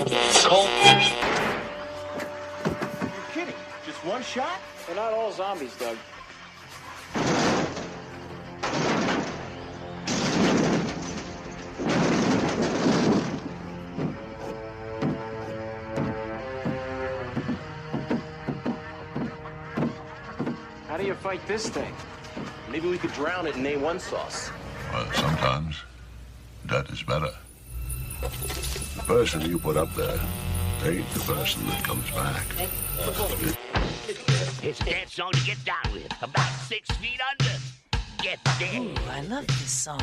Kidding? Just one shot? They're not all zombies, Doug. How do you fight this thing? Maybe we could drown it in A1 sauce. Well, sometimes that is better. The person you put up there ain't the person that comes back. It's a dance song to get down with. About 6 feet under. Get there. Ooh, I love this song.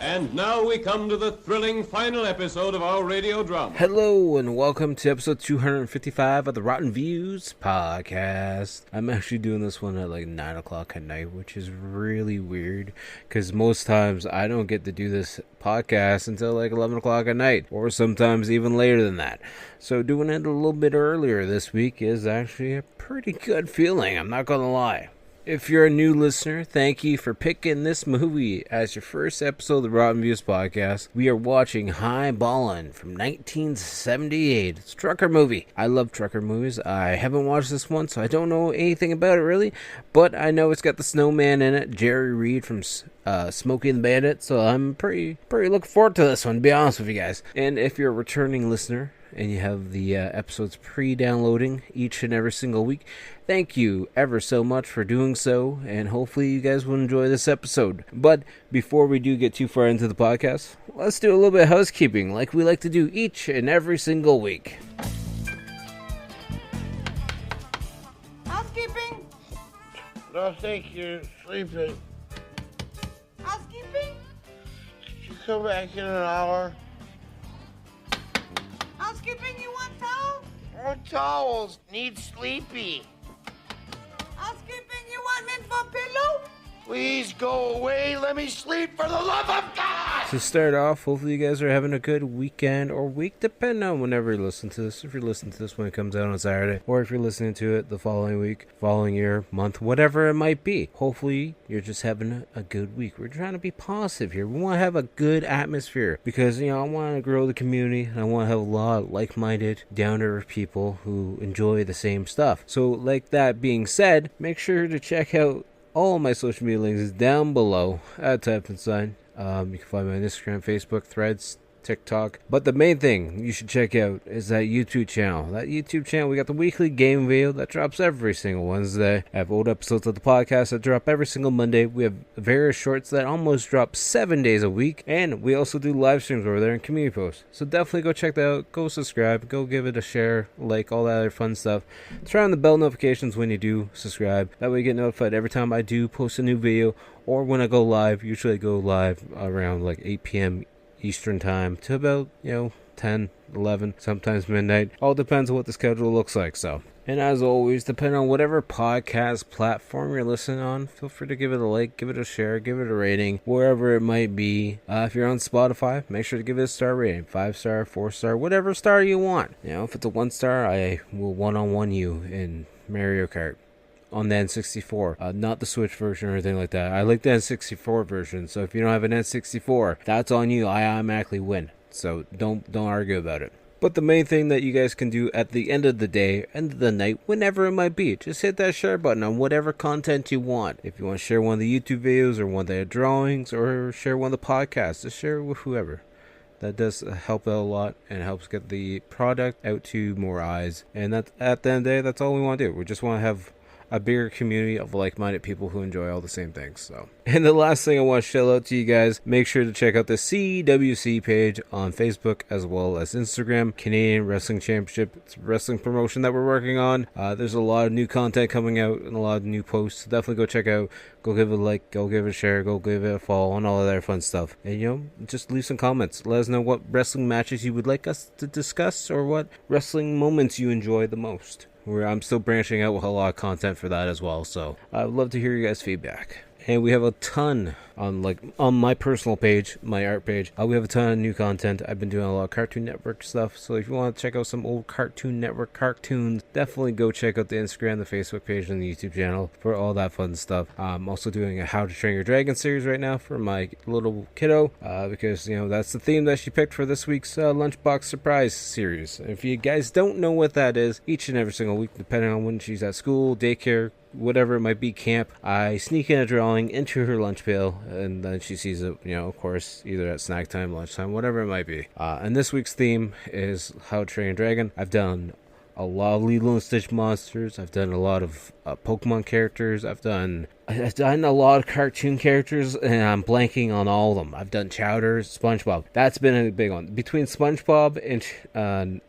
And now we come to the thrilling final episode of our radio drama. Hello and welcome to episode 255 of the Rotten Views podcast. I'm actually doing this one at like 9 o'clock at night, which is really weird because most times I don't get to do this podcast until like 11 o'clock at night, or sometimes even later than that. So doing it a little bit earlier this week is actually a pretty good feeling, I'm not gonna lie. If you're a new listener, thank you for picking this movie as your first episode of the Rotten Views podcast. We are watching High-Ballin from 1978. It's a trucker movie. I love trucker movies. I haven't watched this one, so I don't know anything about it really, but I know it's got the snowman in it, Jerry Reed from Smokey and the Bandit, so I'm pretty looking forward to this one, to be honest with you guys. And if you're a returning listener, and you have the episodes pre-downloading each and every single week, thank you ever so much for doing so, and hopefully you guys will enjoy this episode. But before we do get too far into the podcast, let's do a little bit of housekeeping like we like to do each and every single week. Housekeeping? I think you're sleeping. Housekeeping? Could you come back in an hour? Housekeeping, you want towel? More towels. Need sleepy. Housekeeping, you want mint for pillow? Please go away. Let me sleep for the love of God. To start off, hopefully you guys are having a good weekend or week, depending on whenever you listen to this. If you're listening to this when it comes out on Saturday, or if you're listening to it the following week, following year, month, whatever it might be. Hopefully you're just having a good week. We're trying to be positive here. We want to have a good atmosphere because, you know, I want to grow the community and I want to have a lot of like-minded, down-to-earth people who enjoy the same stuff. So, like that being said, make sure to check out all my social media links down below at Type Inside. You can find me on Instagram, Facebook, Threads, TikTok. But the main thing you should check out is that YouTube channel. That YouTube channel, we got the weekly game video that drops every single Wednesday. I have old episodes of the podcast that drop every single Monday. We have various shorts that almost drop 7 days a week. And we also do live streams over there and community posts. So definitely go check that out. Go subscribe. Go give it a share, like, all that other fun stuff. Turn on the bell notifications when you do subscribe. That way you get notified every time I do post a new video or when I go live. Usually I go live around like 8 p.m. Eastern time to about, 10, 11, sometimes midnight. All depends on what the schedule looks like. So, and as always, depending on whatever podcast platform you're listening on, feel free to give it a like, give it a share, give it a rating, wherever it might be. If you're on Spotify, make sure to give it a star rating, 5-star, 4-star, whatever star you want. If it's a 1-star, I will one-on-one you in Mario Kart on the N64, not the Switch version or anything like that. I like the N64 version, so if you don't have an N64, that's on you. I automatically win, so don't argue about it. But the main thing that you guys can do at the end of the day, end of the night, whenever it might be, just hit that share button on whatever content you want. If you want to share one of the YouTube videos or one of the drawings or share one of the podcasts, just share it with whoever. That does help out a lot and helps get the product out to more eyes. And that, at the end of the day, that's all we want to do. We just want to have a bigger community of like-minded people who enjoy all the same things. So, and the last thing I want to shout out to you guys, make sure to check out the CWC page on Facebook as well as Instagram. Canadian Wrestling Championship. It's a wrestling promotion that we're working on. There's a lot of new content coming out and a lot of new posts. So definitely go check out. Go give it a like. Go give it a share. Go give it a follow and all of that fun stuff. And just leave some comments. Let us know what wrestling matches you would like us to discuss or what wrestling moments you enjoy the most. I'm still branching out with a lot of content for that as well, so I'd love to hear you guys' feedback. And we have a ton on my personal page, my art page. We have a ton of new content. I've been doing a lot of Cartoon Network stuff. So if you want to check out some old Cartoon Network cartoons, definitely go check out the Instagram, the Facebook page, and the YouTube channel for all that fun stuff. I'm also doing a How to Train Your Dragon series right now for my little kiddo, because that's the theme that she picked for this week's Lunchbox Surprise series. If you guys don't know what that is, each and every single week, depending on when she's at school, daycare, whatever it might be, camp, I sneak in a drawing into her lunch pail, and then she sees it, of course, either at snack time, lunchtime, whatever it might be. And this week's theme is How to Train Your Dragon. I've done a lot of Lilo and Stitch monsters. I've done a lot of Pokemon characters. I've done a lot of cartoon characters, and I'm blanking on all of them. I've done Chowder, SpongeBob. That's been a big one. Between SpongeBob and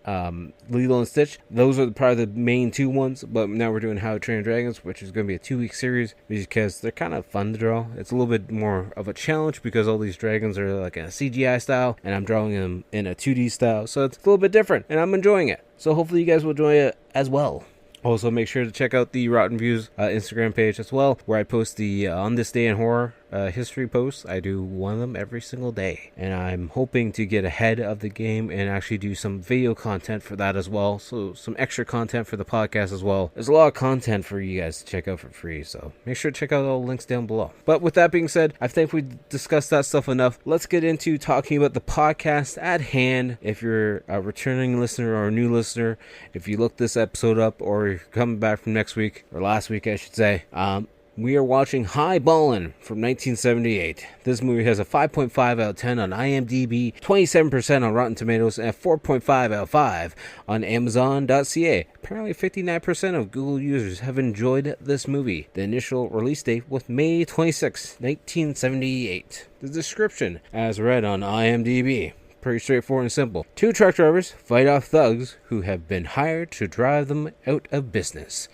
Lilo and Stitch, those are probably the main two ones. But now we're doing How to Train Your Dragons, which is going to be a 2-week series because they're kind of fun to draw. It's a little bit more of a challenge because all these dragons are like in a CGI style, and I'm drawing them in a 2D style. So it's a little bit different, and I'm enjoying it. So hopefully you guys will enjoy it as well. Also, make sure to check out the Rotten Views Instagram page as well, where I post the On This Day in Horror history posts. I do one of them every single day, and I'm hoping to get ahead of the game and actually do some video content for that as well, so some extra content for the podcast as well. There's a lot of content for you guys to check out for free, so make sure to check out all the links down below. But with that being said, I think we discussed that stuff enough. Let's get into talking about the podcast at hand. If you're a returning listener or a new listener, if you looked this episode up or you're coming back from next week, or last week I should say, we are watching High-Ballin from 1978. This movie has a 5.5 out of 10 on IMDb, 27% on Rotten Tomatoes, and a 4.5 out of 5 on Amazon.ca. Apparently 59% of Google users have enjoyed this movie. The initial release date was May 26, 1978. The description, as read on IMDb. Pretty straightforward and simple. 2 truck drivers fight off thugs who have been hired to drive them out of business.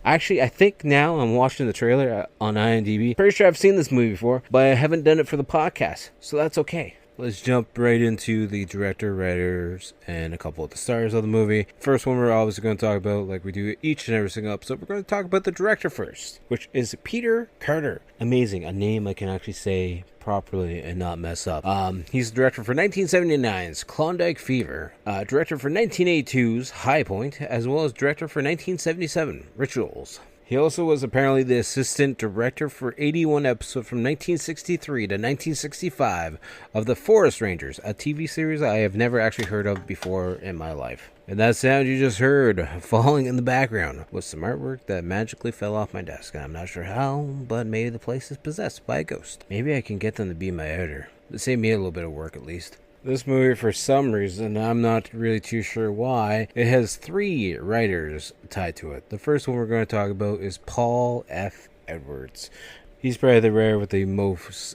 Actually, I think now I'm watching the trailer on IMDb. Pretty sure I've seen this movie before, but I haven't done it for the podcast, so that's okay. Let's jump right into the director, writers, and a couple of the stars of the movie. First one we're obviously going to talk about, like we do each and every single episode, we're going to talk about the director first, which is Peter Carter. Amazing, a name I can actually say properly and not mess up. He's the director for 1979's Klondike Fever, director for 1982's High Point, as well as director for 1977 Rituals. He also was apparently the assistant director for 81 episodes from 1963 to 1965 of The Forest Rangers, a TV series I have never actually heard of before in my life. And that sound you just heard falling in the background was some artwork that magically fell off my desk. And I'm not sure how, but maybe the place is possessed by a ghost. Maybe I can get them to be my editor. To save me a little bit of work at least. This movie, for some reason, I'm not really too sure why, it has 3 writers tied to it. The first one we're going to talk about is Paul F. Edwards. He's probably the writer with the most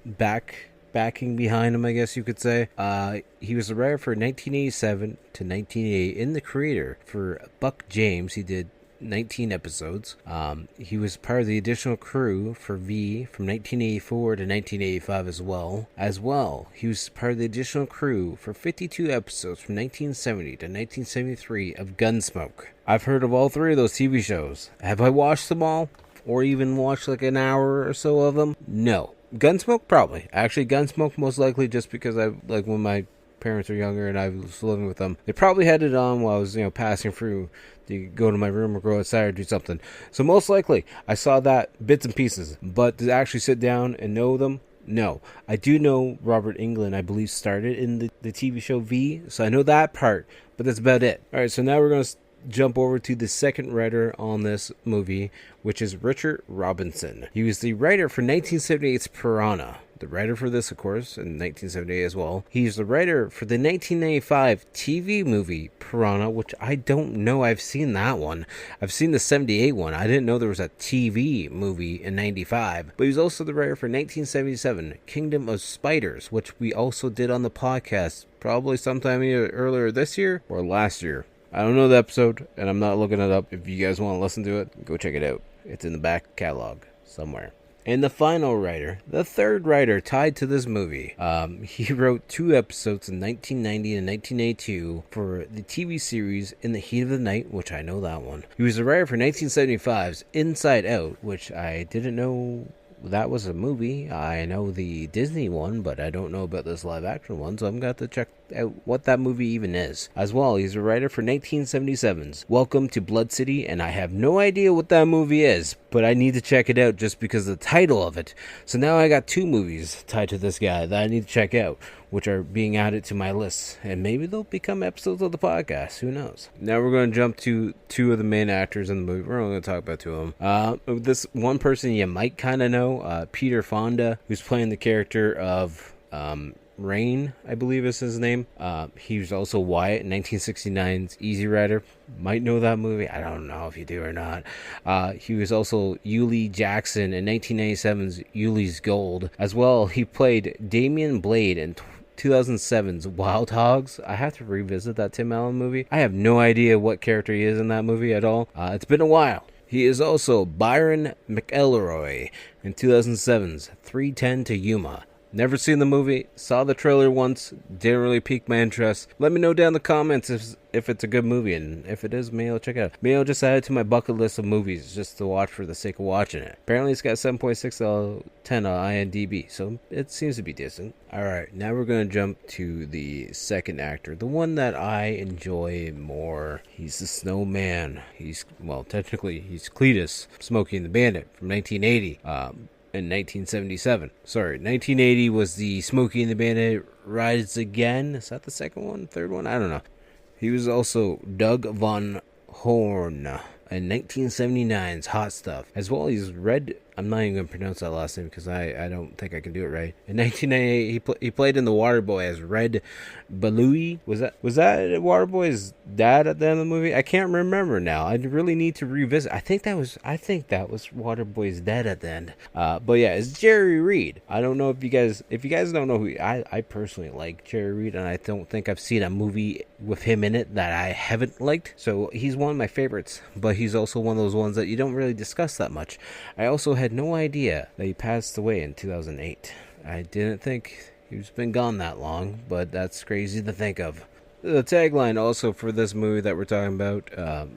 backing behind him, I guess you could say. He was the writer for 1987 to 1988, and the creator for Buck James. He did 19 episodes. He was part of the additional crew for V from 1984 to 1985 as well. He was part of the additional crew for 52 episodes from 1970 to 1973 of Gunsmoke. I've heard of all 3 of those TV shows. Have I watched them all? Or even watched like an hour or so of them? No. Gunsmoke, probably. Actually, Gunsmoke most likely just because when my parents were younger and I was living with them, they probably had it on while I was, passing through to go to my room or go outside or do something. So most likely, I saw that bits and pieces. But to actually sit down and know them, no. I do know Robert Englund, I believe, started in the TV show V, so I know that part, but that's about it. Alright, so now we're going to jump over to the second writer on this movie, which is Richard Robinson. He was the writer for 1978's Piranha. The writer for this, of course, in 1978 as well. He's the writer for the 1995 TV movie Piranha, which I don't know. I've seen that one. I've seen the 78 one. I didn't know there was a TV movie in 95. But he was also the writer for 1977 Kingdom of Spiders, which we also did on the podcast probably sometime either earlier this year or last year. I don't know the episode, and I'm not looking it up. If you guys want to listen to it, go check it out. It's in the back catalog somewhere. And the final writer, the third writer tied to this movie, he wrote 2 episodes in 1990 and 1982 for the TV series In the Heat of the Night, which I know that one. He was the writer for 1975's Inside Out, which I didn't know that was a movie. I know the Disney one, but I don't know about this live action one, so I'm going to have to check out what that movie even is. As well, he's a writer for 1977's Welcome to Blood City, and I have no idea what that movie is, but I need to check it out just because of the title of it. So now I got 2 movies tied to this guy that I need to check out, which are being added to my list, and maybe they'll become episodes of the podcast. Who knows? Now we're going to jump to 2 of the main actors in the movie. We're only going to talk about 2 of them. This one person you might kind of know, Peter Fonda, who's playing the character of Rain, I believe is his name. He was also Wyatt in 1969's Easy Rider. Might know that movie. I don't know if you do or not. He was also Yulee Jackson in 1997's Yulee's Gold. As well, he played Damian Blade in 2007's Wild Hogs. I have to revisit that Tim Allen movie. I have no idea what character he is in that movie at all. It's been a while. He is also Byron McElroy in 2007's 3:10 to Yuma. Never seen the movie, saw the trailer once, didn't really pique my interest. Let me know down in the comments if it's a good movie, and if it is, maybe I'll check it out. Maybe I'll just add it to my bucket list of movies just to watch for the sake of watching it. Apparently it's got 7.6 out of 10 on IMDb, so it seems to be decent. Alright, now we're going to jump to the second actor, the one that I enjoy more. He's the Snowman. Technically he's Cletus, Smokey and the Bandit from 1980. In 1977. 1980 was the Smokey and the Bandit Rides Again. Is that the second one? Third one? I don't know. He was also Doug Von Horn in 1979's Hot Stuff. As well, he's Red. I'm not even going to pronounce that last name because I don't think I can do it right. In 1998, he played in The Waterboy as Red Balooey. Was that Waterboy's dad at the end of the movie? I can't remember now. I really need to revisit. I think that was Waterboy's dad at the end. But yeah, it's Jerry Reed. I don't know if you guys don't know who I personally like Jerry Reed, and I don't think I've seen a movie with him in it that I haven't liked. So he's one of my favorites, but he's also one of those ones that you don't really discuss that much. I also had no idea that he passed away in 2008. I didn't think he's been gone that long, but that's crazy to think of. The tagline also for this movie that we're talking about,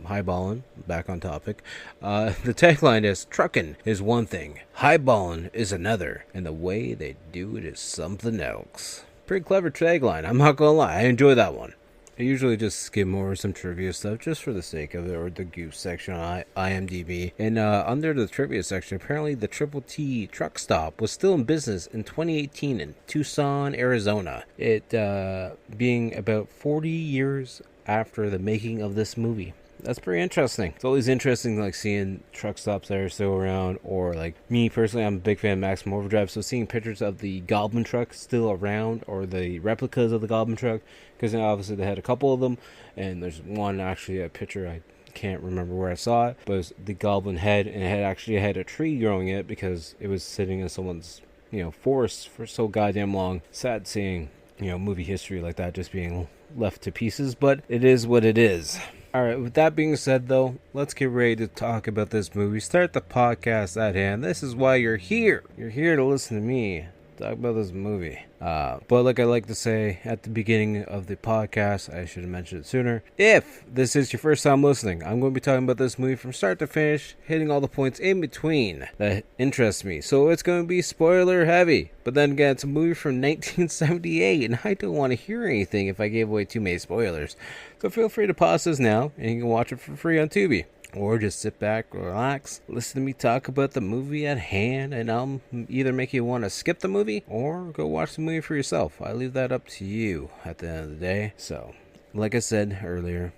High-Ballin, back on topic, the tagline is, truckin is one thing, high-ballin is another, and the way they do it is something else. Pretty clever tagline, I'm not gonna lie, I enjoy that one. I usually just skim over some trivia stuff just for the sake of it, or the goose section on IMDb. And under the trivia section, apparently the Triple T truck stop was still in business in 2018 in Tucson, Arizona. It being about 40 years after the making of this movie. That's pretty interesting. It's always interesting, like, seeing truck stops that are still around, or, like, me personally, I'm a big fan of Maximum Overdrive, so seeing pictures of the Goblin truck still around, or the replicas of the Goblin truck, because obviously they had a couple of them, and there's one, actually, a picture, I can't remember where I saw it, but it was the Goblin head, and it had actually had a tree growing it, because it was sitting in someone's, forest for so goddamn long. Sad seeing, movie history like that just being left to pieces, but it is what it is. Alright, with that being said, though, let's get ready to talk about this movie. Start the podcast at hand. This is why you're here. You're here to listen to me talk about this movie. But like I like to say at the beginning of the podcast, I should have mentioned it sooner. If this is your first time listening, I'm going to be talking about this movie from start to finish, hitting all the points in between that interest me. So it's going to be spoiler heavy. But then again, it's a movie from 1978, and I don't want to hear anything if I gave away too many spoilers. So feel free to pause this now, and you can watch it for free on Tubi. Or just sit back, relax, listen to me talk about the movie at hand, and I'll either make you want to skip the movie or go watch the movie for yourself. I leave that up to you at the end of the day. So, like I said earlier,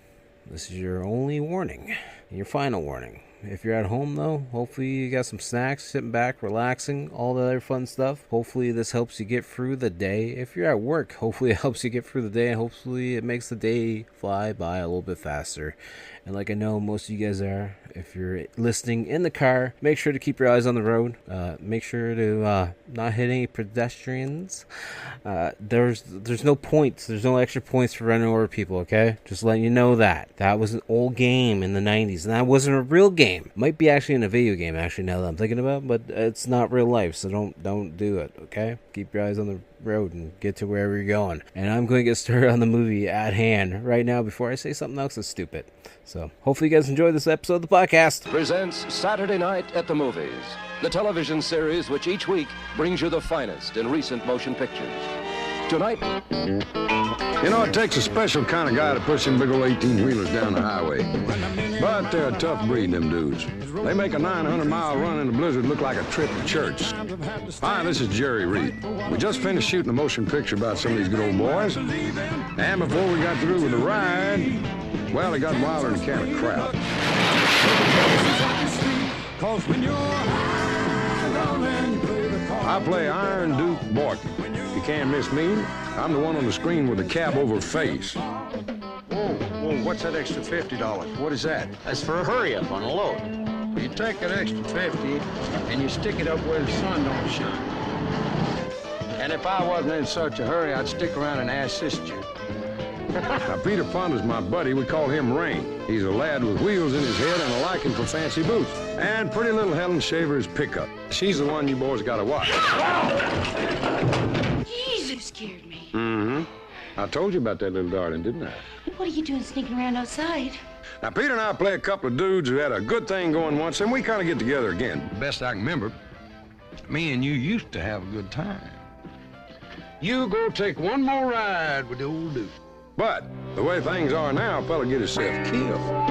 this is your only warning, your final warning. If you're at home, though, hopefully you got some snacks, sitting back, relaxing, all the other fun stuff. Hopefully this helps you get through the day. If you're at work, hopefully it helps you get through the day, and hopefully it makes the day fly by a little bit faster. And like I know most of you guys are, if you're listening in the car, make sure to keep your eyes on the road. Make sure to not hit any pedestrians. There's no points. There's no extra points for running over people, okay? Just letting you know that. That was an old game in the 90s, and that wasn't a real game. Might be actually in a video game, actually, now that I'm thinking about it, but it's not real life, so don't do it, okay? Keep your eyes on the road and get to wherever you're going. And I'm going to get started on the movie at hand right now before I say something else that's stupid. So hopefully you guys enjoy this episode of the podcast. Presents Saturday Night at the Movies, the television series which each week brings you the finest in recent motion pictures. Tonight... You know, it takes a special kind of guy to push them big old 18-wheelers down the highway. But they're a tough breed, them dudes. They make a 900-mile run in the blizzard look like a trip to church. Hi, this is Jerry Reed. We just finished shooting a motion picture about some of these good old boys. And before we got through with the ride, well, it got wilder than a can of crap. I play Iron Duke Borton. You can't miss me. I'm the one on the screen with the cab over face. Whoa, what's that extra $50? What is that? That's for a hurry-up on a load. You take that extra 50 and you stick it up where the sun don't shine. And if I wasn't in such a hurry, I'd stick around and assist you. Now, Peter Fonda's my buddy. We call him Rain. He's a lad with wheels in his head and a liking for fancy boots. And pretty little Helen Shaver's pickup. She's the one you boys gotta watch. Jeez, you scared me. Mm-hmm. I told you about that little darling, didn't I? What are you doing sneaking around outside? Now, Peter and I play a couple of dudes who had a good thing going once, and we kind of get together again. Best I can remember, me and you used to have a good time. You go take one more ride with the old dude. But the way things are now, a fella get himself killed. Well,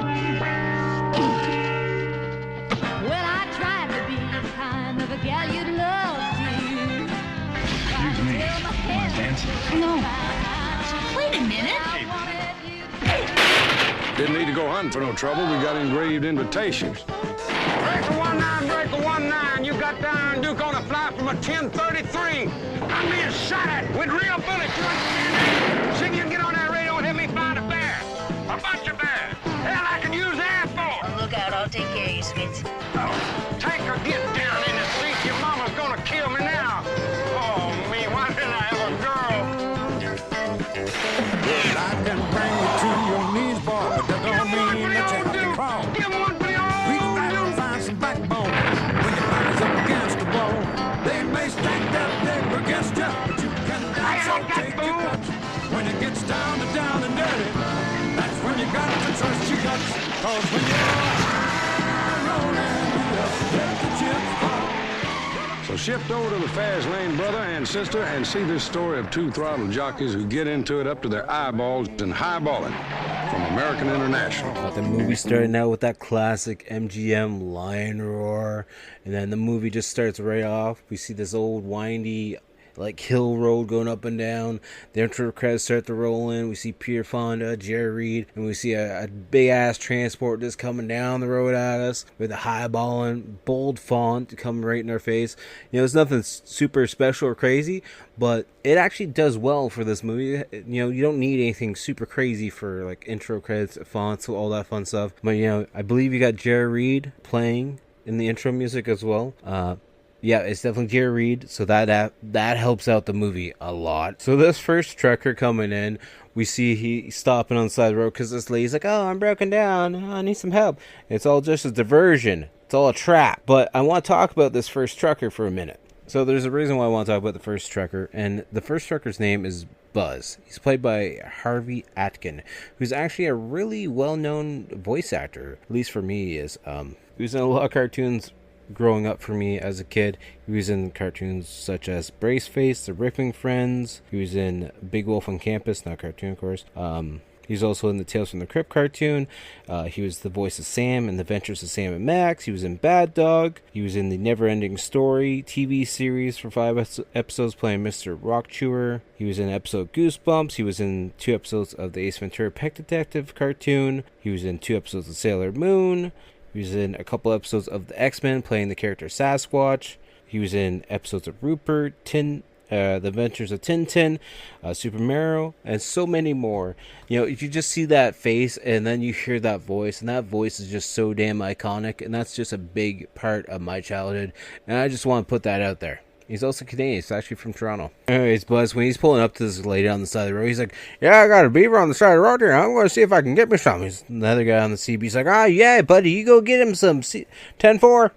I tried to be the kind of a gal you'd love to. Excuse me, want to dance? No. Wait a minute. Didn't need to go hunting for no trouble. We got engraved invitations. Breaker 19, Breaker 19. You got down Duke on a flight from a 1033. I'm being shot at with real bullets. You understand? See if you can get on that radio and help me find a bear. A bunch of bears. Hell, I can use air for. Look out, I'll take care of you, Switz. Oh, Tanker, get down in the seat. Your mama's gonna kill me now. Oh, me, why didn't I have a girl? I can bring you to your knees, boy, but that don't mean that you have to crawl. Give one for the Reach back and find some backbone. When your back is up against the wall, they may stack that leg against you, but you can dance and take your cuts. When it gets down and dirty, that's when you got to trust your guts. Cause when you're rolling, you just let the chips fall. So shift over to the fast lane, brother and sister, and see this story of two throttle jockeys who get into it up to their eyeballs in High-Ballin from American International. The movie starting out with that classic MGM lion roar, and then the movie just starts right off. We see this old windy like hill road going up and down. The intro credits start to roll in. We see Peter Fonda, Jerry Reed, and we see a big ass transport just coming down the road at us with a High-Ballin bold font coming right in our face. You know, it's nothing super special or crazy, but it actually does well for this movie. You know, you don't need anything super crazy for like intro credits, fonts, all that fun stuff. But you know, I believe you got Jerry Reed playing in the intro music as well. Yeah, it's definitely Jerry Reed, so that helps out the movie a lot. So this first trucker coming in, we see he stopping on the side of the road because this lady's like, oh, I'm broken down, I need some help. It's all just a diversion. It's all a trap. But I want to talk about this first trucker for a minute. So there's a reason why I want to talk about the first trucker, and the first trucker's name is Buzz. He's played by Harvey Atkin, who's actually a really well-known voice actor, at least for me he is. He was in a lot of cartoons growing up for me as a kid. He was in cartoons such as Braceface, The Ripping Friends. He was in Big Wolf on Campus, not cartoon of course. He's also in the Tales from the Crypt cartoon. He was the voice of Sam in The Adventures of Sam and Max. He was in Bad Dog. He was in the Never Ending Story TV series for 5 episodes playing Mr. Rock Chewer. He was in an episode of Goosebumps. He was in 2 episodes of the Ace Ventura Pet Detective cartoon. He was in 2 episodes of Sailor Moon. He was in a couple episodes of the X-Men playing the character Sasquatch. He was in episodes of Rupert, The Adventures of Tintin, Super Mario, and so many more. You know, if you just see that face and then you hear that voice, and that voice is just so damn iconic, and that's just a big part of my childhood, and I just want to put that out there. He's also Canadian. He's actually from Toronto. Anyways, Buzz, when he's pulling up to this lady on the side of the road, he's like, yeah, I got a beaver on the side of the road here. I'm going to see if I can get me some. He's another guy on the CB. He's like, yeah, buddy, you go get him some 10-4.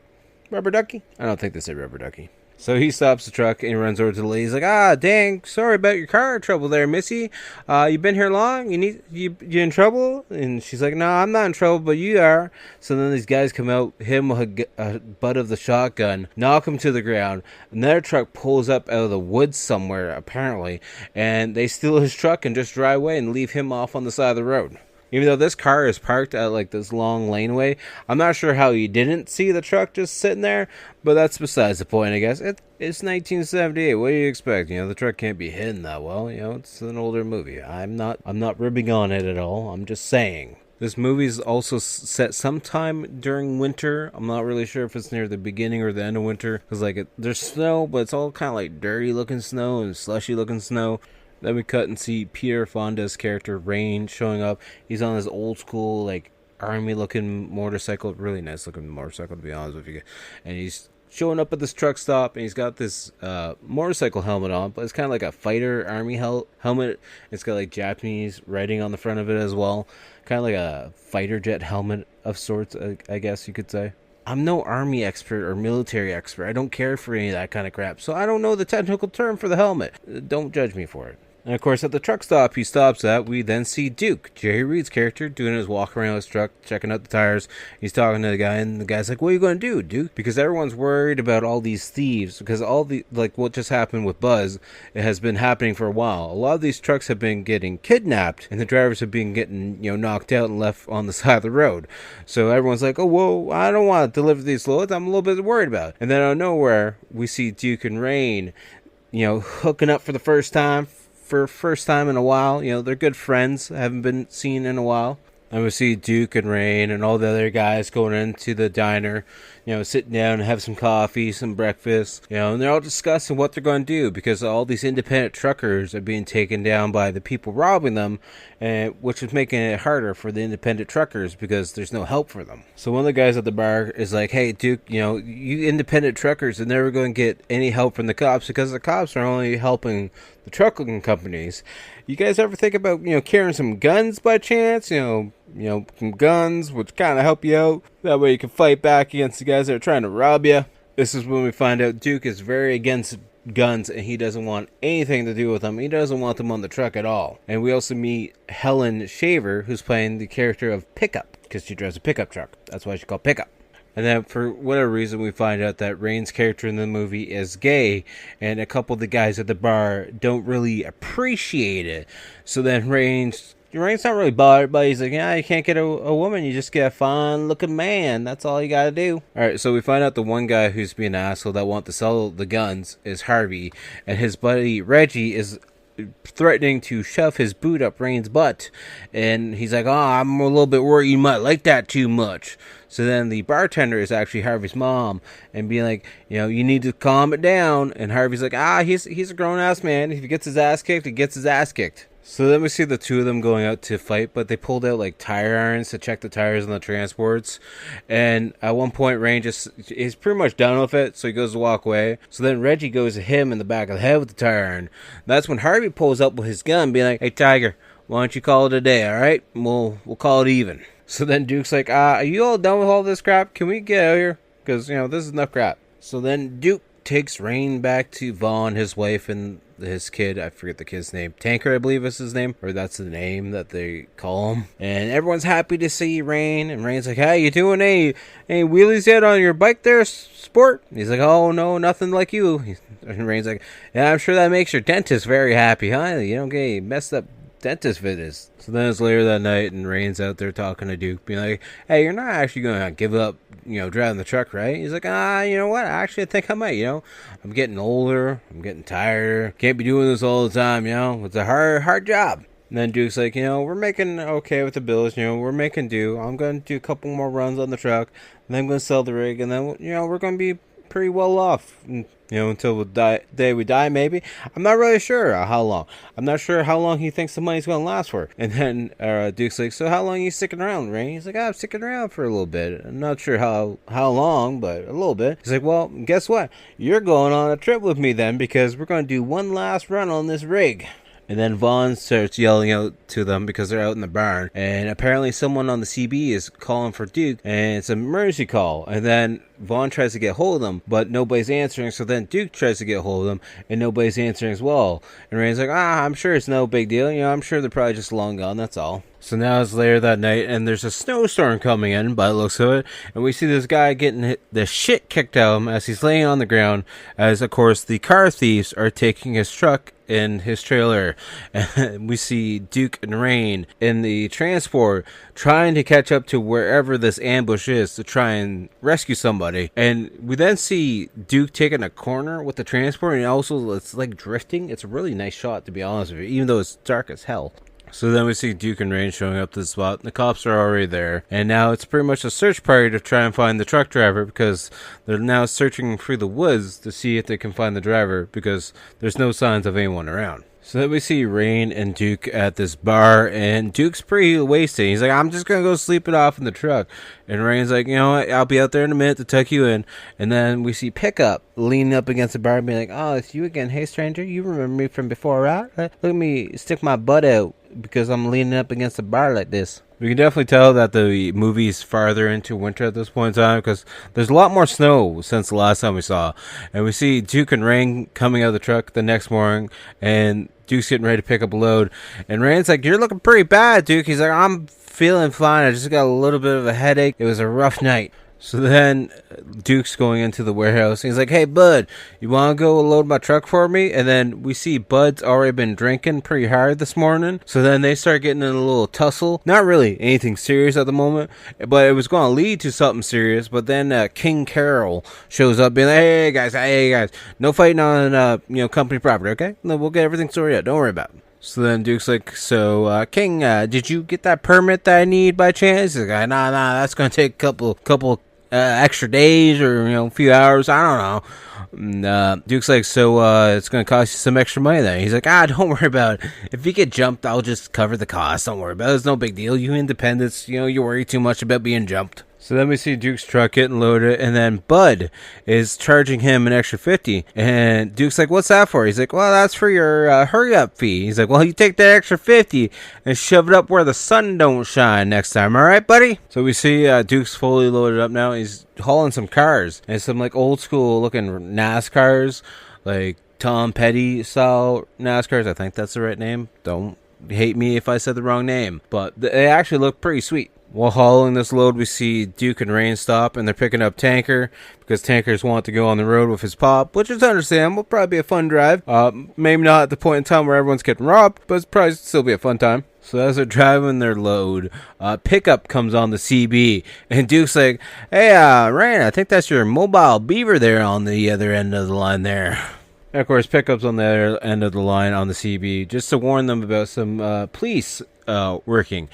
Rubber ducky? I don't think they said rubber ducky. So he stops the truck and he runs over to the lady. He's like, "Ah, dang, sorry about your car trouble there, missy. You been here long? You in trouble?" And she's like, "No, I'm not in trouble, but you are." So then these guys come out, hit him with a butt of the shotgun, knock him to the ground. Another truck pulls up out of the woods somewhere, apparently, and they steal his truck and just drive away and leave him off on the side of the road. Even though this car is parked at like this long laneway, I'm not sure how you didn't see the truck just sitting there, but that's besides the point, I guess. It's 1978. What do you expect? The truck can't be hidden that well. It's an older movie. I'm not ribbing on it at all. I'm just saying. This movie is also set sometime during winter. I'm not really sure if it's near the beginning or the end of winter, because there's snow, but it's all kind of like dirty looking snow and slushy looking snow. Then we cut and see Peter Fonda's character, Rain, showing up. He's on this old school, like, army-looking motorcycle. Really nice-looking motorcycle, to be honest with you. And he's showing up at this truck stop, and he's got this motorcycle helmet on, but it's kind of like a fighter army helmet. It's got, like, Japanese writing on the front of it as well. Kind of like a fighter jet helmet of sorts, I guess you could say. I'm no army expert or military expert. I don't care for any of that kind of crap, so I don't know the technical term for the helmet. Don't judge me for it. And of course, at the truck stop he stops at, we then see Duke, Jerry Reed's character, doing his walk around his truck, checking out the tires. He's talking to the guy, and the guy's like, "What are you going to do, Duke?" Because everyone's worried about all these thieves, because what just happened with Buzz, it has been happening for a while. A lot of these trucks have been getting kidnapped, and the drivers have been getting, knocked out and left on the side of the road. So everyone's like, "Oh, whoa, I don't want to deliver these loads. I'm a little bit worried about it." And then out of nowhere, we see Duke and Rain, hooking up for the first time. For first time in a while. They're good friends, haven't been seen in a while. And we see Duke and Rain and all the other guys going into the diner, sitting down and have some coffee, some breakfast, and they're all discussing what they're going to do, because all these independent truckers are being taken down by the people robbing them, which is making it harder for the independent truckers because there's no help for them. So one of the guys at the bar is like, "Hey, Duke, you independent truckers are never going to get any help from the cops, because the cops are only helping the trucking companies. You guys ever think about, carrying some guns by chance? Some guns, which kind of help you out. That way you can fight back against the guys that are trying to rob you." This is when we find out Duke is very against guns, and he doesn't want anything to do with them. He doesn't want them on the truck at all. And we also meet Helen Shaver, who's playing the character of Pickup, because she drives a pickup truck. That's why she's called Pickup. And then for whatever reason, we find out that Rain's character in the movie is gay, and a couple of the guys at the bar don't really appreciate it. So then Rain's not really bothered, but he's like, "Yeah, you can't get a woman, you just get a fine-looking man. That's all you gotta do." Alright, so we find out the one guy who's being an asshole that wants to sell the guns is Harvey, and his buddy Reggie is threatening to shove his boot up Rain's butt, and he's like, "Oh, I'm a little bit worried you might like that too much." So then the bartender is actually Harvey's mom, and being like, "You need to calm it down." And Harvey's like, he's a grown-ass man. If he gets his ass kicked, he gets his ass kicked. So then we see the two of them going out to fight, but they pulled out like tire irons to check the tires on the transports. And at one point, Rain is pretty much done with it, so he goes to walk away. So then Reggie goes to him in the back of the head with the tire iron. That's when Harvey pulls up with his gun, being like, "Hey, Tiger, why don't you call it a day, all right? We'll call it even." So then Duke's like, "Are you all done with all this crap? Can we get out of here? Because, this is enough crap." So then Duke takes Rain back to Vaughn, his wife, and his kid. I forget the kid's name. Tanker, I believe is his name. Or that's the name that they call him. And everyone's happy to see Rain. And Rain's like, "Hey, you doing any wheelies yet on your bike there, sport?" And he's like, "Oh, no, nothing like you." And Rain's like, "Yeah, I'm sure that makes your dentist very happy, huh? You don't get any messed up dentist visits." So then it's later that night, and Rain's out there talking to Duke, being like, "Hey, you're not actually going to give up, driving the truck, right?" He's like, "You know what? Actually, I think I might, I'm getting older. I'm getting tired. Can't be doing this all the time, It's a hard job." And then Duke's like, "We're making okay with the bills, we're making do. I'm going to do a couple more runs on the truck, and then I'm going to sell the rig, and then, we're going to be pretty well off, until the day we die, maybe. I'm not really sure how long. I'm not sure how long he thinks the money's going to last for." And then Duke's like, "So how long are you sticking around, Rain?" He's like, "I'm sticking around for a little bit. I'm not sure how long, but a little bit." He's like, "Well, guess what? You're going on a trip with me then, because we're going to do one last run on this rig." And then Vaughn starts yelling out to them because they're out in the barn. And apparently someone on the CB is calling for Duke, and it's an emergency call. And then Vaughn tries to get hold of them, but nobody's answering. So then Duke tries to get hold of them, and nobody's answering as well. And Rain's like, I'm sure it's no big deal. I'm sure they're probably just long gone, that's all. So now it's later that night, and there's a snowstorm coming in by the looks of it. And we see this guy getting the shit kicked out of him as he's laying on the ground, as, of course, the car thieves are taking his truck in his trailer. And we see Duke and Rain in the transport trying to catch up to wherever this ambush is to try and rescue somebody. And we then see Duke taking a corner with the transport, and also it's like drifting. It's a really nice shot, to be honest with you, even though it's dark as hell. So then we see Duke and Rain showing up to the spot. The cops are already there. And now it's pretty much a search party to try and find the truck driver, because they're now searching through the woods to see if they can find the driver, because there's no signs of anyone around. So then we see Rain and Duke at this bar, and Duke's pretty wasted. He's like, I'm just going to go sleep it off in the truck. And Rain's like, you know what, I'll be out there in a minute to tuck you in. And then we see Pickup leaning up against the bar and being like, oh, it's you again. Hey, stranger, you remember me from before, right? Look at me stick my butt out because I'm leaning up against the bar like this. We can definitely tell that the movie's farther into winter at this point in time, because there's a lot more snow since the last time we saw. And we see Duke and Rain coming out of the truck the next morning, and Duke's getting ready to pick up a load. And Rain's like, you're looking pretty bad, Duke. He's like, I'm feeling fine. I just got a little bit of a headache. It was a rough night. So then Duke's going into the warehouse. He's like, hey, Bud, you want to go load my truck for me? And then we see Bud's already been drinking pretty hard this morning. So then they start getting in a little tussle. Not really anything serious at the moment, but it was going to lead to something serious. But then King Carroll shows up being like, hey, guys, no fighting on company property, okay? No, we'll get everything sorted out. Don't worry about it. So then Duke's like, so, King, did you get that permit that I need by chance? He's like, nah, that's going to take a couple extra days or, a few hours. I don't know. And, Duke's like, so, it's going to cost you some extra money then. He's like, don't worry about it. If you get jumped, I'll just cover the cost. Don't worry about it. It's no big deal. You independents, you worry too much about being jumped. So then we see Duke's truck getting loaded, and then Bud is charging him an extra $50. And Duke's like, what's that for? He's like, well, that's for your hurry-up fee. He's like, well, you take that extra $50 and shove it up where the sun don't shine next time, all right, buddy? So we see Duke's fully loaded up now. He's hauling some cars, and some like old-school-looking NASCARs, like Tom Petty-style NASCARs. I think that's the right name. Don't hate me if I said the wrong name. But they actually look pretty sweet. While hauling this load, we see Duke and Rain stop, and they're picking up Tanker, because Tankers want to go on the road with his pop, which is understandable. Probably be a fun drive. Maybe not at the point in time where everyone's getting robbed, but it's probably still be a fun time. So as they're driving their load, Pickup comes on the CB, and Duke's like, hey, Rain, I think that's your mobile beaver there on the other end of the line there. And of course, Pickup's on the other end of the line on the CB, just to warn them about some police working.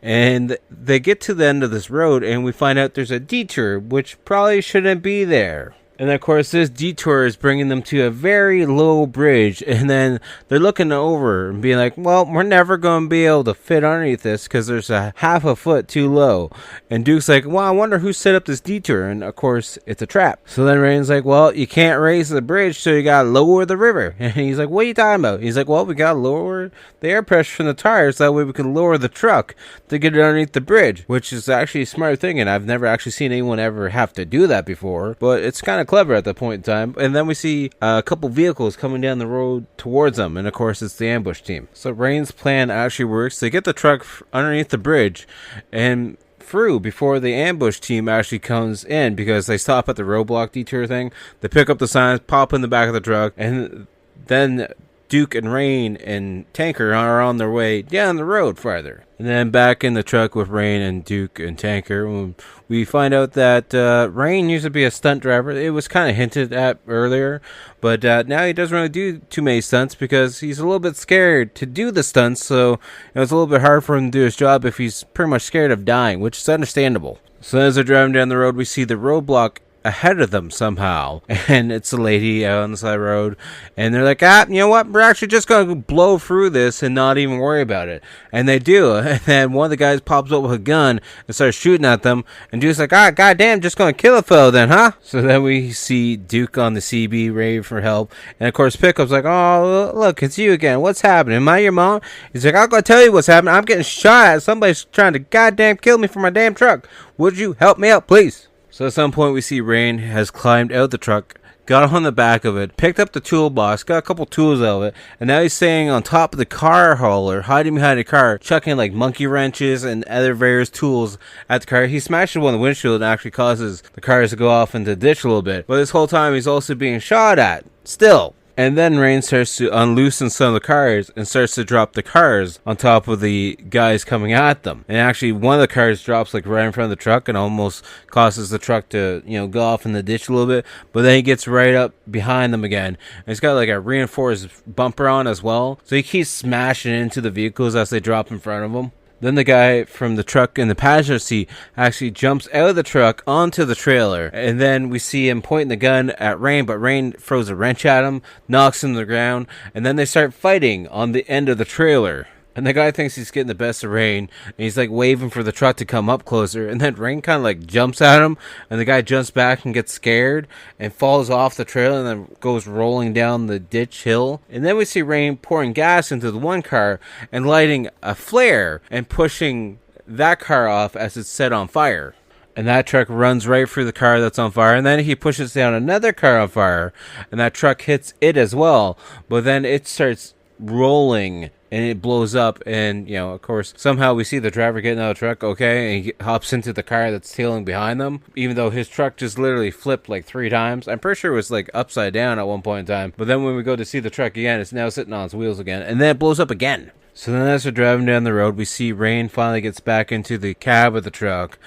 And they get to the end of this road, and we find out there's a detour, which probably shouldn't be there. And of course, this detour is bringing them to a very low bridge. And then they're looking over and being like, well, we're never going to be able to fit underneath this because there's a half a foot too low. And Duke's like, well, I wonder who set up this detour. And of course, it's a trap. So then Rain's like, well, you can't raise the bridge, so you got to lower the river. And he's like, what are you talking about? He's like, well, we got to lower the air pressure from the tires. That way we can lower the truck to get it underneath the bridge, which is actually a smart thing. And I've never actually seen anyone ever have to do that before. But it's kind of clever at that point in time. And then we see a couple vehicles coming down the road towards them, and of course it's the ambush team. So Rain's plan actually works. They get the truck underneath the bridge and through before the ambush team actually comes in, because they stop at the roadblock detour thing. They pick up the signs, pop in the back of the truck, and then Duke and Rain and Tanker are on their way down the road farther. And then back in the truck with Rain and Duke and Tanker, we find out that Rain used to be a stunt driver. It was kind of hinted at earlier, but now he doesn't really do too many stunts because he's a little bit scared to do the stunts, so it's a little bit hard for him to do his job if he's pretty much scared of dying, which is understandable. So as they're driving down the road, we see the roadblock ahead of them somehow, and it's a lady out on the side of the road, and they're like, you know what, we're actually just going to blow through this and not even worry about it. And they do, and then one of the guys pops up with a gun and starts shooting at them, and Duke's like, goddamn, just going to kill a fellow then, huh? So then we see Duke on the CB ready for help, and of course Pickup's like, oh, look, it's you again, what's happening, am I your mom? He's like, I'm going to tell you what's happening, I'm getting shot at, somebody's trying to goddamn kill me for my damn truck, would you help me out, please? So at some point we see Rain has climbed out the truck, got on the back of it, picked up the toolbox, got a couple tools out of it, and now he's staying on top of the car hauler, hiding behind the car, chucking like monkey wrenches and other various tools at the car. He smashes one of the windshield and actually causes the cars to go off into the ditch a little bit. But this whole time he's also being shot at, still. And then Rain starts to unloosen some of the cars and starts to drop the cars on top of the guys coming at them. And actually one of the cars drops like right in front of the truck and almost causes the truck to, go off in the ditch a little bit. But then he gets right up behind them again. And he's got like a reinforced bumper on as well. So he keeps smashing into the vehicles as they drop in front of him. Then the guy from the truck in the passenger seat actually jumps out of the truck onto the trailer. And then we see him pointing the gun at Rain, but Rain throws a wrench at him, knocks him to the ground, and then they start fighting on the end of the trailer. And the guy thinks he's getting the best of Rain, and he's like waving for the truck to come up closer, and then Rain kind of like jumps at him, and the guy jumps back and gets scared and falls off the trailer and then goes rolling down the ditch hill. And then we see Rain pouring gas into the one car and lighting a flare and pushing that car off as it's set on fire. And that truck runs right through the car that's on fire, and then he pushes down another car on fire, and that truck hits it as well, but then it starts rolling and it blows up. And of course somehow we see the driver getting out of the truck okay, and he hops into the car that's tailing behind them, even though his truck just literally flipped like 3 times. I'm pretty sure it was like upside down at one point in time, but then when we go to see the truck again, it's now sitting on its wheels again, and then it blows up again. So then as we're driving down the road, we see Rain finally gets back into the cab of the truck,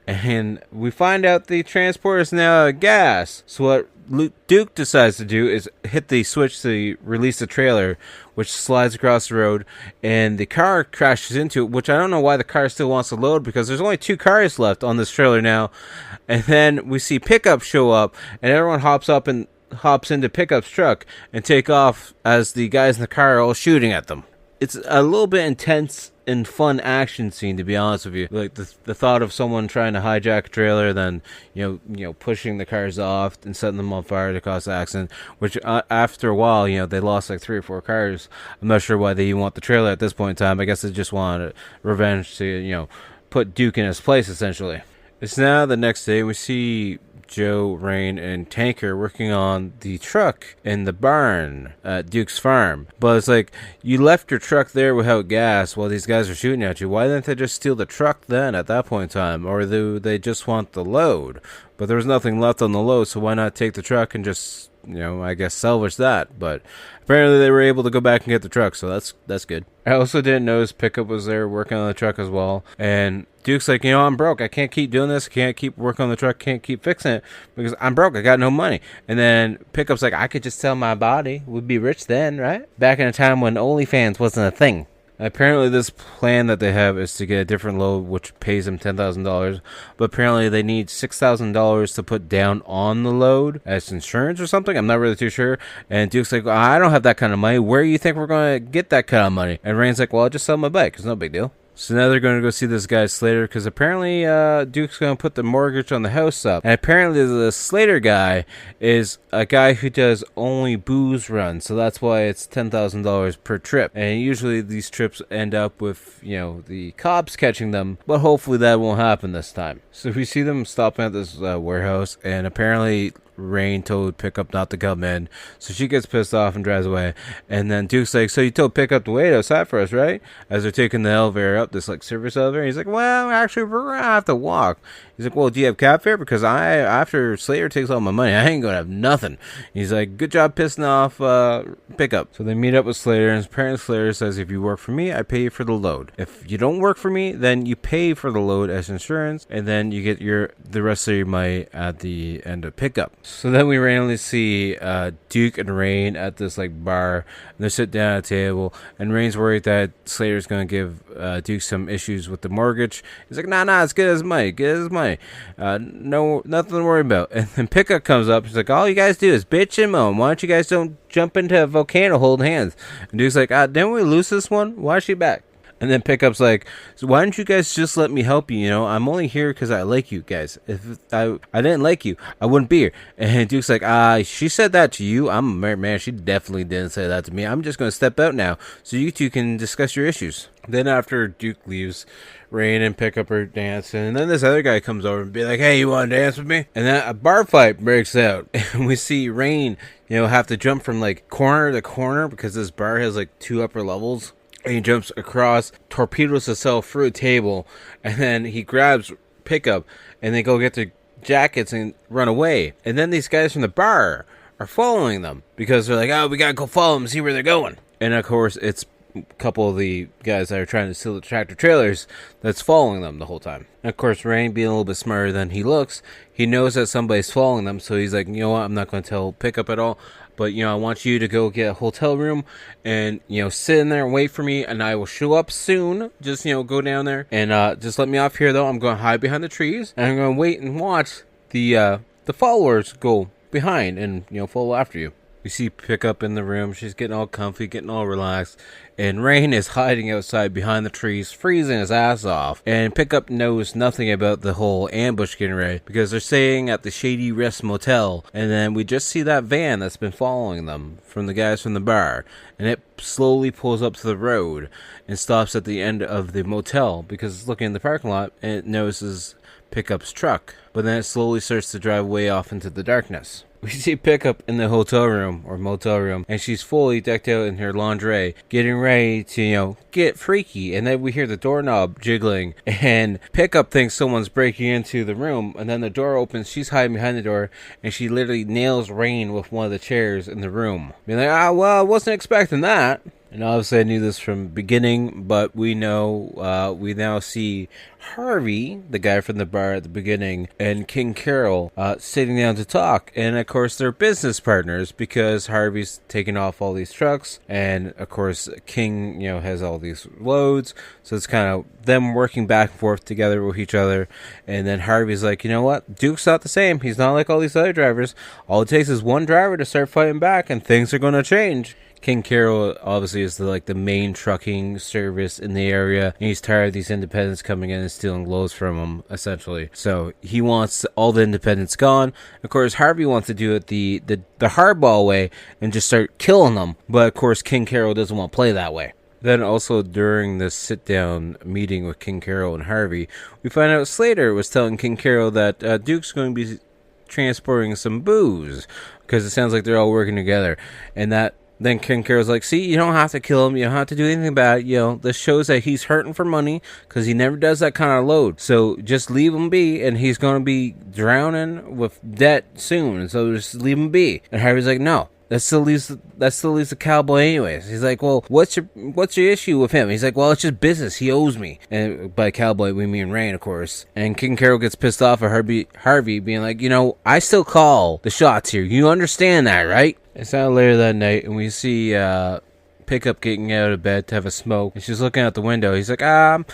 and we find out the transport is now gas. So what Duke decides to do is hit the switch to release the trailer, which slides across the road, and the car crashes into it, which I don't know why the car still wants to load, because there's only 2 cars left on this trailer now. And then we see Pickup show up, and everyone hops into Pickup's truck and take off as the guys in the car are all shooting at them. It's a little bit intense and fun action scene, to be honest with you. Like the thought of someone trying to hijack a trailer, then pushing the cars off and setting them on fire to cause an accident, which after a while they lost like 3 or 4 cars. I'm not sure why they even want the trailer at this point in time. I guess they just wanted revenge to put Duke in his place essentially. It's now the next day. We see Joe, Rain, and Tanker working on the truck in the barn at Duke's farm. But it's like, you left your truck there without gas while these guys are shooting at you. Why didn't they just steal the truck then at that point in time? Or do they just want the load? But there was nothing left on the load, so why not take the truck and just, I guess salvage that? But apparently they were able to go back and get the truck, so that's good. I also didn't notice Pickup was there working on the truck as well. And Duke's like, I'm broke. I can't keep doing this. I can't keep working on the truck. Can't keep fixing it because I'm broke. I got no money. And then Pickup's like, I could just sell my body. We'd be rich then, right? Back in a time when OnlyFans wasn't a thing. Apparently this plan that they have is to get a different load, which pays them $10,000. But apparently they need $6,000 to put down on the load as insurance or something. I'm not really too sure. And Duke's like, well, I don't have that kind of money. Where do you think we're going to get that kind of money? And Rain's like, well, I'll just sell my bike. It's no big deal. So now they're going to go see this guy Slater, because apparently Duke's going to put the mortgage on the house up. And apparently the Slater guy is a guy who does only booze runs, so that's why it's $10,000 per trip. And usually these trips end up with, the cops catching them, but hopefully that won't happen this time. So we see them stopping at this warehouse, and apparently Rain told Pickup not to come in, so she gets pissed off and drives away. And then Duke's like, so you told Pickup to wait outside for us, right? As they're taking the elevator up, this like service elevator. He's like, well, actually we're gonna have to walk. He's like, well, do you have cab fare? Because after Slater takes all my money, I ain't gonna have nothing. He's like, good job pissing off Pickup. So they meet up with Slater, and apparently Slater says, if you work for me, I pay you for the load. If you don't work for me, then you pay for the load as insurance, and then you get the rest of your money at the end of Pickup. So then we randomly see Duke and Rain at this like bar, and they sit down at a table, and Rain's worried that Slater's gonna give Duke some issues with the mortgage. He's like, nah, it's good as money, fine. No, nothing to worry about. And then Pickup comes up. He's like, all you guys do is bitch and moan. Why don't you guys don't jump into a volcano holding hands? And Duke's like, didn't we lose this one? Why is she back? And then Pickup's like, so why don't you guys just let me help you? You know, I'm only here because I like you guys. If I didn't like you, I wouldn't be here. And Duke's like, she said that to you. I'm a married man. She definitely didn't say that to me. I'm just going to step out now so you two can discuss your issues. Then after Duke leaves, Rain and Pickup are dancing. And then this other guy comes over and be like, hey, you want to dance with me? And then a bar fight breaks out. And we see Rain, have to jump from like corner to corner because this bar has like 2 upper levels. And he jumps across, torpedoes himself through a table, and then he grabs Pickup, and they go get their jackets and run away. And then these guys from the bar are following them, because they're like, we gotta go follow them, see where they're going. And of course, it's a couple of the guys that are trying to steal the tractor trailers that's following them the whole time. And of course, Rain, being a little bit smarter than he looks, he knows that somebody's following them, so he's like, you know what, I'm not going to tell Pickup at all. But, I want you to go get a hotel room and, sit in there and wait for me. And I will show up soon. Just, go down there. And just let me off here, though. I'm going to hide behind the trees. And I'm going to wait and watch the followers go behind and, follow after you. We see Pickup in the room. She's getting all comfy, getting all relaxed. And Rain is hiding outside behind the trees, freezing his ass off. And Pickup knows nothing about the whole ambush getting ready, because they're staying at the Shady Rest Motel. And then we just see that van that's been following them from the guys from the bar. And it slowly pulls up to the road and stops at the end of the motel, because it's looking in the parking lot and it notices Pickup's truck. But then it slowly starts to drive way off into the darkness. We see Pickup in the hotel room or motel room, and she's fully decked out in her lingerie, getting ready to, get freaky. And then we hear the doorknob jiggling, and Pickup thinks someone's breaking into the room, and then the door opens, she's hiding behind the door, and she literally nails Rain with one of the chairs in the room. Being like, well, I wasn't expecting that. And obviously I knew this from the beginning, but we now see Harvey, the guy from the bar at the beginning, and King Carol sitting down to talk. And of course they're business partners, because Harvey's taking off all these trucks, and of course King, has all these loads. So it's kind of them working back and forth together with each other. And then Harvey's like, you know what? Duke's not the same. He's not like all these other drivers. All it takes is one driver to start fighting back, and things are going to change. King Carol obviously is the main trucking service in the area, and he's tired of these independents coming in and stealing loads from him, essentially. So he wants all the independents gone. Of course, Harvey wants to do it the hardball way and just start killing them. But of course, King Carol doesn't want to play that way. Then also during this sit-down meeting with King Carol and Harvey, we find out Slater was telling King Carol that Duke's going to be transporting some booze, because it sounds like they're all working together, and that. Then King Carol's like, see, you don't have to kill him. You don't have to do anything about it. This shows that he's hurting for money, because he never does that kind of load. So just leave him be, and he's going to be drowning with debt soon. So just leave him be. And Harry's like, no. That still leaves the cowboy anyways. He's like, well, what's your issue with him? He's like, well, it's just business. He owes me. And by cowboy, we mean Rain, of course. And King Carol gets pissed off at Harvey being like, I still call the shots here. You understand that, right? It's now later that night, and we see Pickup getting out of bed to have a smoke, and she's looking out the window. He's like, Rain,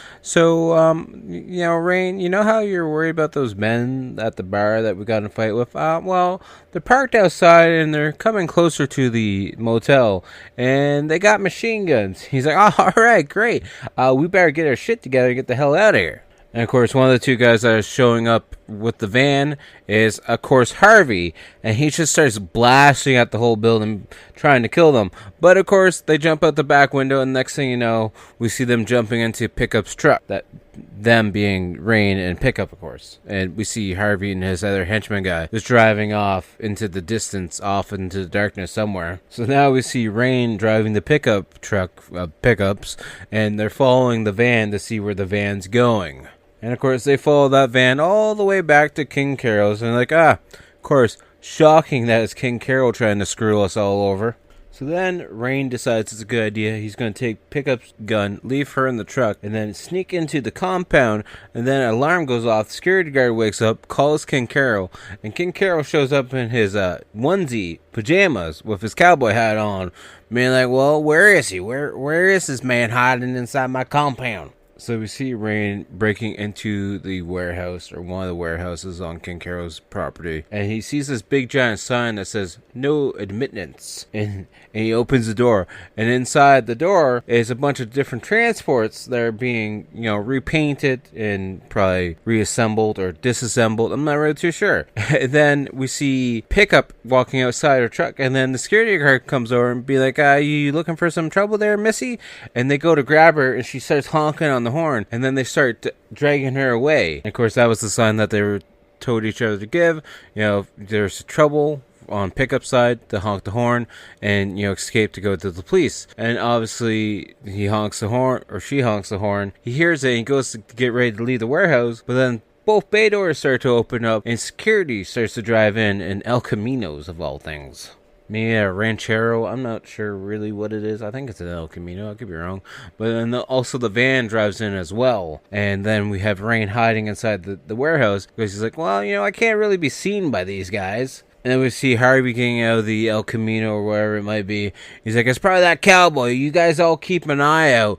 you know how you're worried about those men at the bar that we got in a fight with? Well, they're parked outside, and they're coming closer to the motel, and they got machine guns. He's like, all right, great. We better get our shit together and get the hell out of here. And, of course, one of the 2 guys that are showing up with the van is, of course, Harvey. And he just starts blasting at the whole building, trying to kill them. But, of course, they jump out the back window, and next thing you know, we see them jumping into Pickup's truck. Them being Rain and Pickup, of course. And we see Harvey and his other henchman guy just driving off into the distance, off into the darkness somewhere. So now we see Rain driving the pickup truck, pickups, and they're following the van to see where the van's going. And, of course, they follow that van all the way back to King Carol's. And like, of course, shocking that it's King Carol trying to screw us all over. So then Rain decides it's a good idea. He's going to take Pickup's gun, leave her in the truck, and then sneak into the compound. And then an alarm goes off. The security guard wakes up, calls King Carol. And King Carol shows up in his onesie, pajamas, with his cowboy hat on. Being like, well, where is he? Where is this man hiding inside my compound? So we see Rain breaking into the warehouse, or one of the warehouses on King Carol's property, and he sees this big giant sign that says "No admittance," and he opens the door, and inside the door is a bunch of different transports that are being, repainted and probably reassembled or disassembled. I'm not really too sure. And then we see Pickup walking outside her truck, and then the security guard comes over and be like, "You looking for some trouble there, Missy?" And they go to grab her, and she starts honking on the horn, and then they start dragging her away. And of course, that was the sign that they were told each other to give. If there's trouble on Pickup side, to honk the horn and escape to go to the police. And obviously he honks the horn, or she honks the horn. He hears it and he goes to get ready to leave the warehouse, but then both bay doors start to open up and security starts to drive in El Caminos of all things. Maybe a Ranchero, I'm not sure really what it is. I think it's an El Camino, I could be wrong. But then also the van drives in as well. And then we have Rain hiding inside the warehouse because he's like, well, I can't really be seen by these guys. And then we see Harvey getting out of the El Camino or wherever it might be. He's like, it's probably that cowboy. You guys all keep an eye out.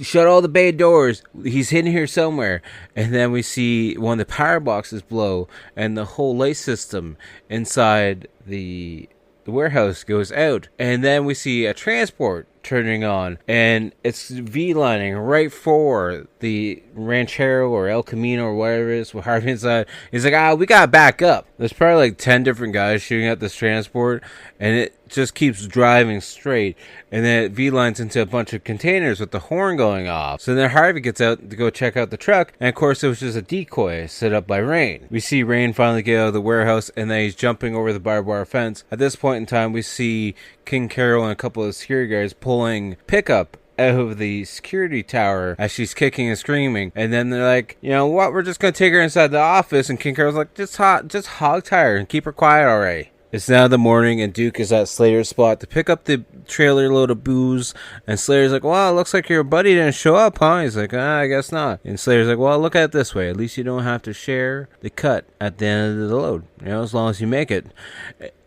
Shut all the bay doors. He's hidden here somewhere. And then we see one of the power boxes blow and the whole light system inside the warehouse goes out. And then we see a transport turning on, and it's V-lining right for the Ranchero or El Camino or whatever it is with Harvey inside. He's like, we gotta back up. There's probably like 10 different guys shooting at this transport, and it just keeps driving straight, and then it V-lines into a bunch of containers with the horn going off. So then Harvey gets out to go check out the truck, and of course it was just a decoy set up by Rain. We see Rain finally get out of the warehouse, and then he's jumping over the barbed wire fence. At this point in time, we see King Carol and a couple of security guards pulling Pickup out of the security tower as she's kicking and screaming. And then they're like, what, we're just gonna take her inside the office. And King Carol's like, just hog tie her and keep her quiet already. It's now the morning, and Duke is at Slater's spot to pick up the trailer load of booze. And Slater's like, well, it looks like your buddy didn't show up, huh? He's like, I guess not. And Slater's like, well, look at it this way. At least you don't have to share the cut at the end of the load, as long as you make it.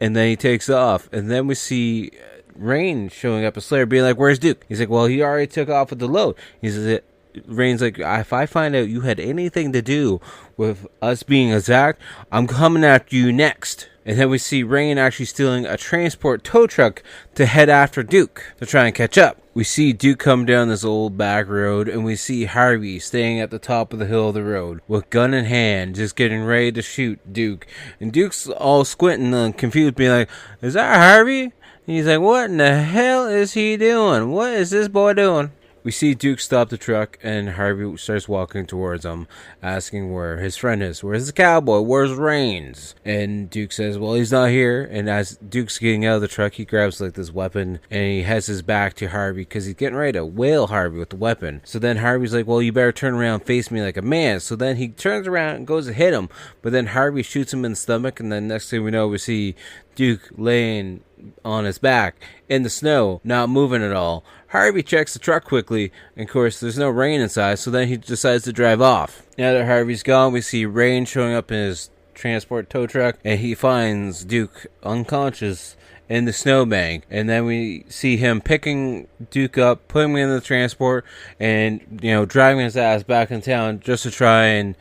And then he takes off. And then we see Rain showing up at Slater being like, where's Duke? He's like, well, he already took off with the load. He says, Rain's like, if I find out you had anything to do with us being attacked, I'm coming after you next. And then we see Rain actually stealing a transport tow truck to head after Duke to try and catch up. We see Duke come down this old back road, and we see Harvey staying at the top of the hill of the road with gun in hand, just getting ready to shoot Duke. And Duke's all squinting and confused, being like, is that Harvey? And he's like, what in the hell is he doing? What is this boy doing? We see Duke stop the truck, and Harvey starts walking towards him, asking where his friend is. Where's the cowboy? Where's Rains? And Duke says, well, he's not here. And as Duke's getting out of the truck, he grabs like this weapon, and he heads his back to Harvey because he's getting ready to whale Harvey with the weapon. So then Harvey's like, well, you better turn around and face me like a man. So then he turns around and goes to hit him, but then Harvey shoots him in the stomach, and then next thing we know, we see Duke laying on his back in the snow, not moving at all. Harvey checks the truck quickly, and of course there's no Rain inside, so then he decides to drive off. Now that Harvey's gone, we see Rain showing up in his transport tow truck, and he finds Duke unconscious in the snowbank. And then we see him picking Duke up, putting him in the transport, and driving his ass back in town just to try and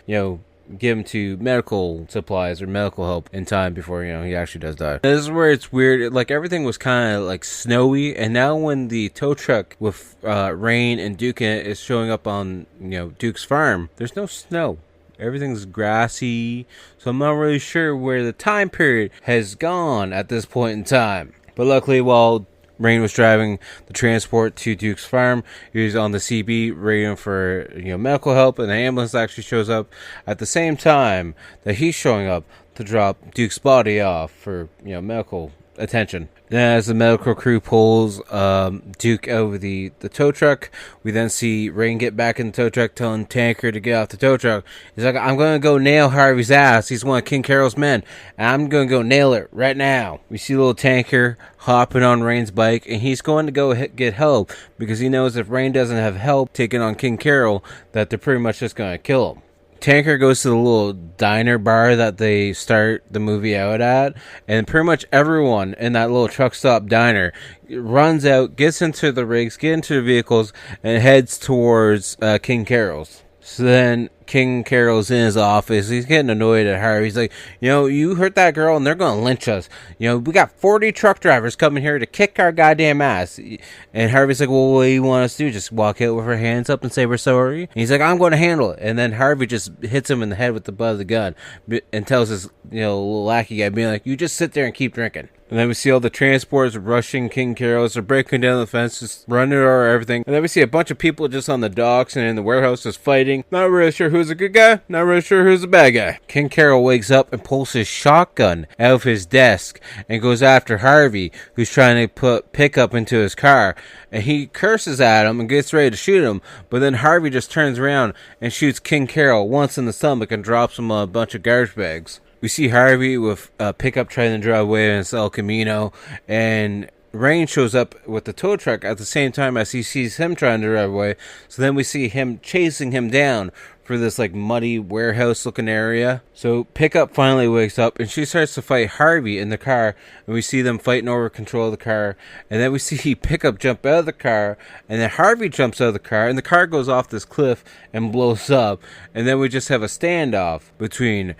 give him to medical supplies or medical help in time before he actually does die. This is where it's weird. Like, everything was kind of like snowy, and now when the tow truck with Rain and Duke in it is showing up on Duke's farm, there's no snow. Everything's grassy, so I'm not really sure where the time period has gone at this point in time. But luckily, while Rain was driving the transport to Duke's farm, he was on the CB waiting for medical help, and the ambulance actually shows up at the same time that he's showing up to drop Duke's body off for medical attention. Then as the medical crew pulls Duke out of the tow truck, we then see Rain get back in the tow truck, telling Tanker to get off the tow truck. He's like, I'm going to go nail Harvey's ass. He's one of King Carol's men, and I'm going to go nail it right now. We see little Tanker hopping on Rain's bike, and he's going to go get help because he knows if Rain doesn't have help taking on King Carol, that they're pretty much just going to kill him. Tanker goes to the little diner bar that they start the movie out at, and pretty much everyone in that little truck stop diner runs out, gets into the rigs, get into the vehicles, and heads towards King Carroll's. So then King Carroll's in his office. He's getting annoyed at her. He's like, you hurt that girl and they're going to lynch us. We got 40 truck drivers coming here to kick our goddamn ass. And Harvey's like, well, what do you want us to do? Just walk out with our hands up and say we're sorry? And he's like, I'm going to handle it. And then Harvey just hits him in the head with the butt of the gun and tells his, little lackey guy, being like, you just sit there and keep drinking. And then we see all the transports rushing King Carroll's. They're breaking down the fences, running over everything. And then we see a bunch of people just on the docks and in the warehouse just fighting. Not really sure who's a good guy. Not really sure who's a bad guy. King Carroll wakes up and pulls his shotgun out of his desk and goes after Harvey, who's trying to put Pickup into his car. And he curses at him and gets ready to shoot him. But then Harvey just turns around and shoots King Carroll once in the stomach and drops him a bunch of garbage bags. We see Harvey with Pickup trying to drive away in his El Camino, and Rain shows up with the tow truck at the same time as he sees him trying to drive away. So then we see him chasing him down for this muddy warehouse looking area. So Pickup finally wakes up and she starts to fight Harvey in the car, and we see them fighting over control of the car. And then we see Pickup jump out of the car, and then Harvey jumps out of the car, and the car goes off this cliff and blows up. And then we just have a standoff between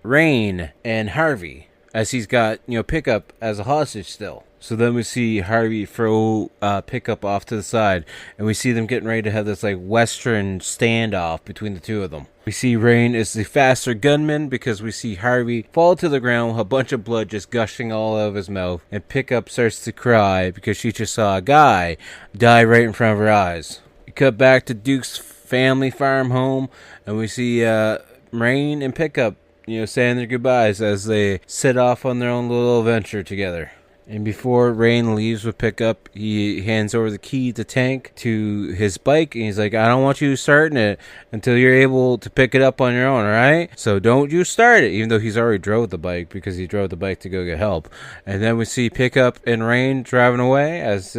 Rain and Harvey as he's got Pickup as a hostage still. So then we see Harvey throw Pickup off to the side, and we see them getting ready to have this western standoff between the two of them. We see Rain is the faster gunman because we see Harvey fall to the ground with a bunch of blood just gushing all out of his mouth, and Pickup starts to cry because she just saw a guy die right in front of her eyes. We cut back to Duke's family farm home, and we see Rain and Pickup saying their goodbyes as they set off on their own little adventure together. And before Rain leaves with Pickup, he hands over the key to Tank to his bike, and he's like, I don't want you starting it until you're able to pick it up on your own, alright? So don't you start it, even though he's already drove the bike because he drove the bike to go get help. And then we see Pickup and Rain driving away as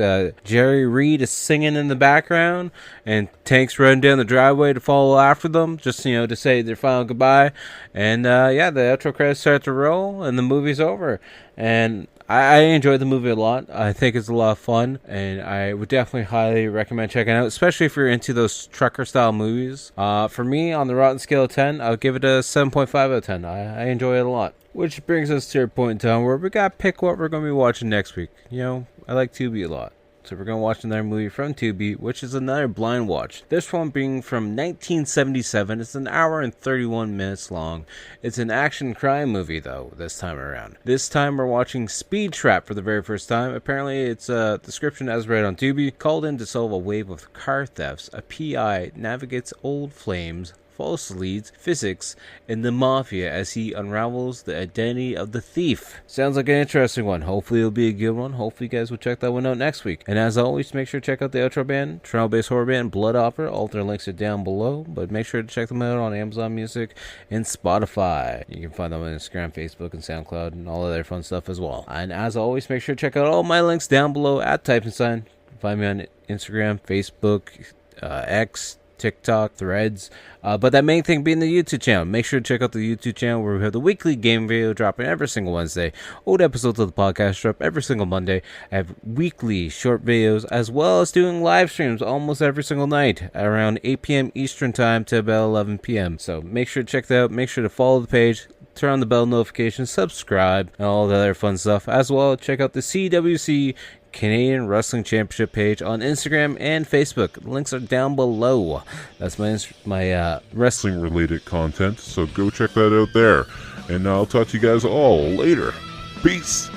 Jerry Reed is singing in the background, and Tank's running down the driveway to follow after them, just, to say their final goodbye. And, the outro credits start to roll, and the movie's over. And I enjoyed the movie a lot. I think it's a lot of fun, and I would definitely highly recommend checking it out, especially if you're into those trucker-style movies. For me, on the Rotten scale of 10, I'll give it a 7.5 out of 10. I enjoy it a lot. Which brings us to a point in time where we got to pick what we're going to be watching next week. I like Tubi a lot. So we're going to watch another movie from Tubi, which is another blind watch. This one being from 1977. It's an hour and 31 minutes long. It's an action crime movie, though, this time around. This time we're watching Speed Trap for the very first time. Apparently, it's a description as read on Tubi. Called in to solve a wave of car thefts, a PI navigates old flames, false leads, physics, and the mafia as he unravels the identity of the thief. Sounds like an interesting one. Hopefully it'll be a good one. Hopefully you guys will check that one out next week. And as always, make sure to check out the outro band, Toronto-based horror band Blood Opera. All their links are down below, but make sure to check them out on Amazon Music and Spotify. You can find them on Instagram, Facebook, and SoundCloud, and all of their fun stuff as well. And as always, make sure to check out all my links down below at Type and Sign. Find me on Instagram, Facebook, X, TikTok, Threads, but that main thing being the YouTube channel. Make sure to check out the YouTube channel where we have the weekly game video dropping every single Wednesday. Old episodes of the podcast drop every single Monday. I have weekly short videos as well as doing live streams almost every single night around 8 p.m. Eastern time to about 11 p.m. So make sure to check that out. Make sure to follow the page, turn on the bell notifications, subscribe, and all the other fun stuff. As well, check out the CWC Canadian Wrestling Championship page on Instagram and Facebook. Links are down below. That's my wrestling related content, so go check that out there. And I'll talk to you guys all later. Peace.